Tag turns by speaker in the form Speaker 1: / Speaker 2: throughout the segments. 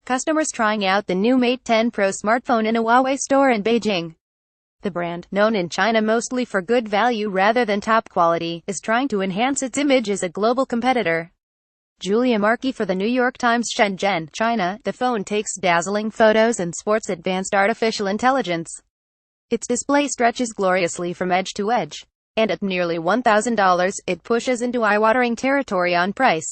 Speaker 1: customers trying out the new Mate 10 Pro smartphone in a Huawei store in Beijing. The brand, known in China mostly for good value rather than top quality, is trying to enhance its image as a global competitor. Giulia Marchi for the New York Times Shenzhen, China. The phone takes dazzling photos and sports advanced artificial intelligence. Its display stretches gloriously from edge to edge. And at nearly $1,000, it pushes into eye-watering territory on price.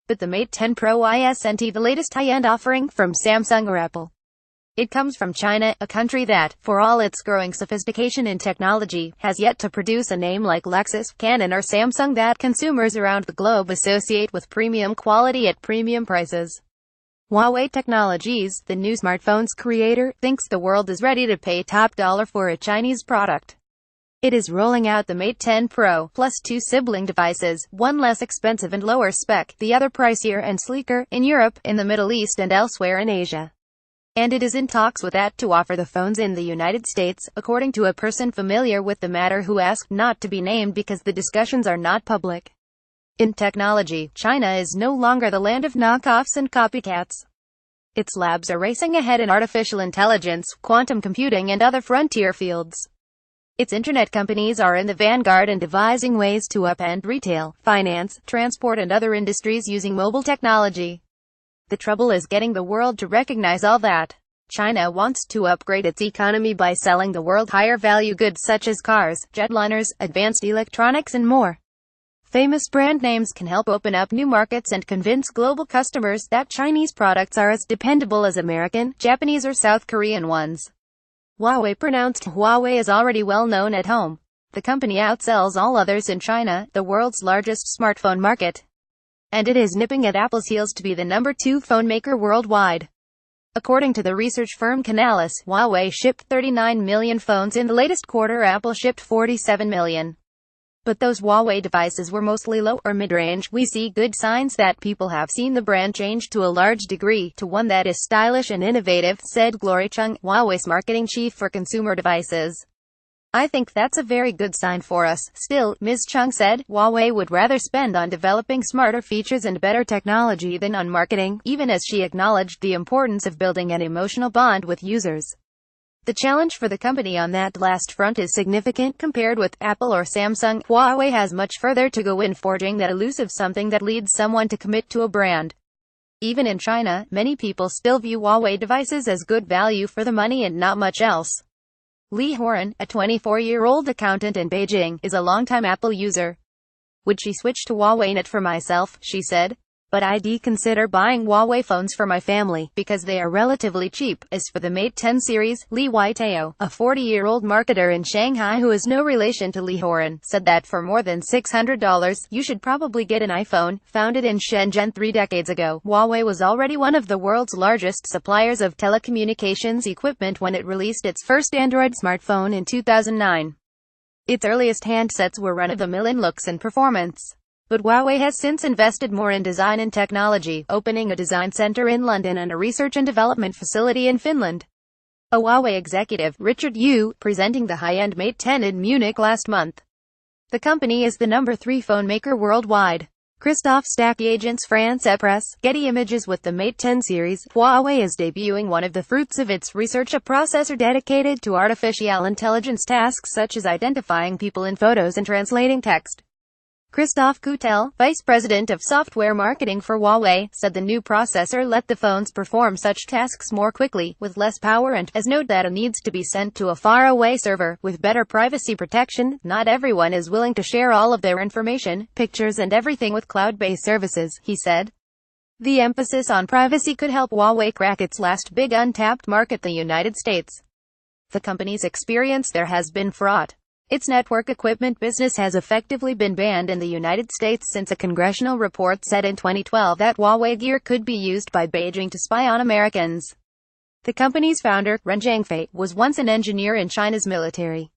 Speaker 1: But the Mate 10 Pro isn't the latest high-end offering from Samsung or Apple. It comes from China, a country that, for all its growing sophistication in technology, has yet to produce a name like Lexus, Canon or Samsung that consumers around the globe associate with premium quality at premium prices. Huawei Technologies, the new smartphone's creator, thinks the world is ready to pay top dollar for a Chinese product. It is rolling out the Mate 10 Pro, plus two sibling devices, one less expensive and lower spec, the other pricier and sleeker, in Europe, in the Middle East and elsewhere in Asia. And it is in talks with that to offer the phones in the United States, according to a person familiar with the matter who asked not to be named because the discussions are not public. In technology, China is no longer the land of knockoffs and copycats. Its labs are racing ahead in artificial intelligence, quantum computing and other frontier fields. Its internet companies are in the vanguard and devising ways to upend retail, finance, transport and other industries using mobile technology. The trouble is getting the world to recognize all that. China wants to upgrade its economy by selling the world higher value goods such as cars, jetliners, advanced electronics and more. Famous brand names can help open up new markets and convince global customers that Chinese products are as dependable as American, Japanese or South Korean ones. Huawei pronounced Huawei is already well known at home. The company outsells all others in China, the world's largest smartphone market. And it is nipping at Apple's heels to be the number 2 phone maker worldwide. According to the research firm Canalys, Huawei shipped 39 million phones in the latest quarter. Apple shipped 47 million. But those Huawei devices were mostly low or mid-range. We see good signs that people have seen the brand change to a large degree, to one that is stylish and innovative, said Glory Chung, Huawei's marketing chief for consumer devices. I think that's a very good sign for us. Still, Ms. Chung said, Huawei would rather spend on developing smarter features and better technology than on marketing, even as she acknowledged the importance of building an emotional bond with users. The challenge for the company on that last front is significant compared with Apple or Samsung. Huawei has much further to go in forging that elusive something that leads someone to commit to a brand. Even in China, many people still view Huawei devices as good value for the money and not much else. Li Horan, a 24-year-old accountant in Beijing, is a longtime Apple user. Would she switch to Huawei net for myself, she said. But I'd consider buying Huawei phones for my family, because they are relatively cheap. As for the Mate 10 series, Li Waitao, a 40-year-old marketer in Shanghai who is no relation to Li Horan, said that for more than $600, you should probably get an iPhone. Founded in Shenzhen 3 decades ago, Huawei was already one of the world's largest suppliers of telecommunications equipment when it released its first Android smartphone in 2009. Its earliest handsets were run-of-the-mill in looks and performance. But Huawei has since invested more in design and technology, opening a design center in London and a research and development facility in Finland. A Huawei executive, Richard Yu, presenting the high-end Mate 10 in Munich last month. The company is the number 3 phone maker worldwide. Christophe Stacky, Agence France Presse, Getty Images. With the Mate 10 series, Huawei is debuting one of the fruits of its research, a processor dedicated to artificial intelligence tasks such as identifying people in photos and translating text. Christophe Coutel, vice president of software marketing for Huawei, said the new processor let the phones perform such tasks more quickly, with less power and, as no data needs to be sent to a faraway server, with better privacy protection. Not everyone is willing to share all of their information, pictures and everything with cloud-based services, he said. The emphasis on privacy could help Huawei crack its last big untapped market, the United States. The company's experience there has been fraught. Its network equipment business has effectively been banned in the United States since a congressional report said in 2012 that Huawei gear could be used by Beijing to spy on Americans. The company's founder, Ren Zhangfei, was once an engineer in China's military.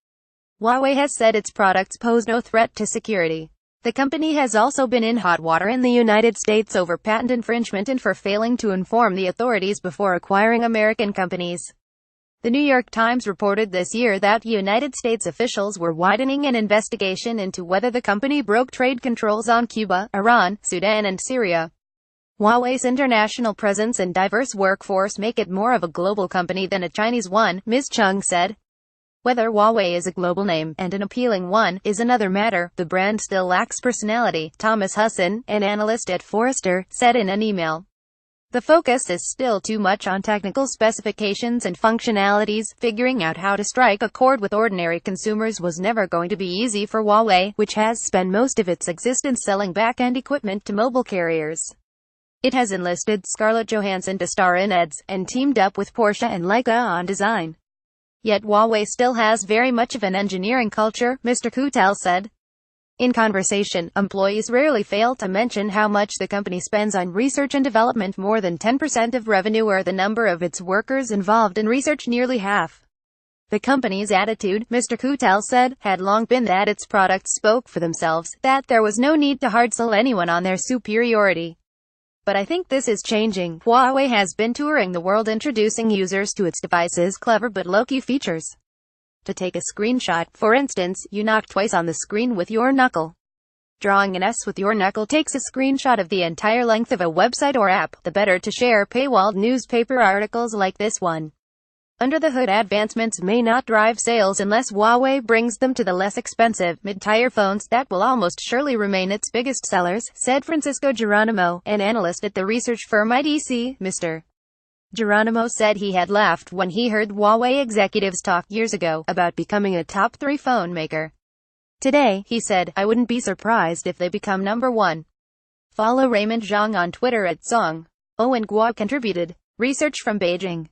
Speaker 1: Huawei has said its products pose no threat to security. The company has also been in hot water in the United States over patent infringement and for failing to inform the authorities before acquiring American companies. The New York Times reported this year that United States officials were widening an investigation into whether the company broke trade controls on Cuba, Iran, Sudan and Syria. Huawei's international presence and diverse workforce make it more of a global company than a Chinese one, Ms. Chung said. Whether Huawei is a global name, and an appealing one, is another matter. The brand still lacks personality, Thomas Husson, an analyst at Forrester, said in an email. The focus is still too much on technical specifications and functionalities. Figuring out how to strike a chord with ordinary consumers was never going to be easy for Huawei, which has spent most of its existence selling back-end equipment to mobile carriers. It has enlisted Scarlett Johansson to star in ads, and teamed up with Porsche and Leica on design. Yet Huawei still has very much of an engineering culture, Mr. Kutel said. In conversation, employees rarely fail to mention how much the company spends on research and development. More than 10% of revenue, or the number of its workers involved in research nearly half. The company's attitude, Mr. Kutel said, had long been that its products spoke for themselves, that there was no need to hard sell anyone on their superiority. But I think this is changing. Huawei has been touring the world introducing users to its devices' clever but low-key features. To take a screenshot, for instance, you knock twice on the screen with your knuckle. Drawing an S with your knuckle takes a screenshot of the entire length of a website or app. The better to share paywalled newspaper articles like this one. Under the hood, advancements may not drive sales unless Huawei brings them to the less expensive, mid-tier phones that will almost surely remain its biggest sellers, said Francisco Geronimo, an analyst at the research firm IDC. Mr. Geronimo said he had laughed when he heard Huawei executives talk years ago about becoming a top 3 phone maker. Today, he said, I wouldn't be surprised if they become number 1. Follow Raymond Zhang on Twitter at Zhang. Owen Guo contributed. Research from Beijing.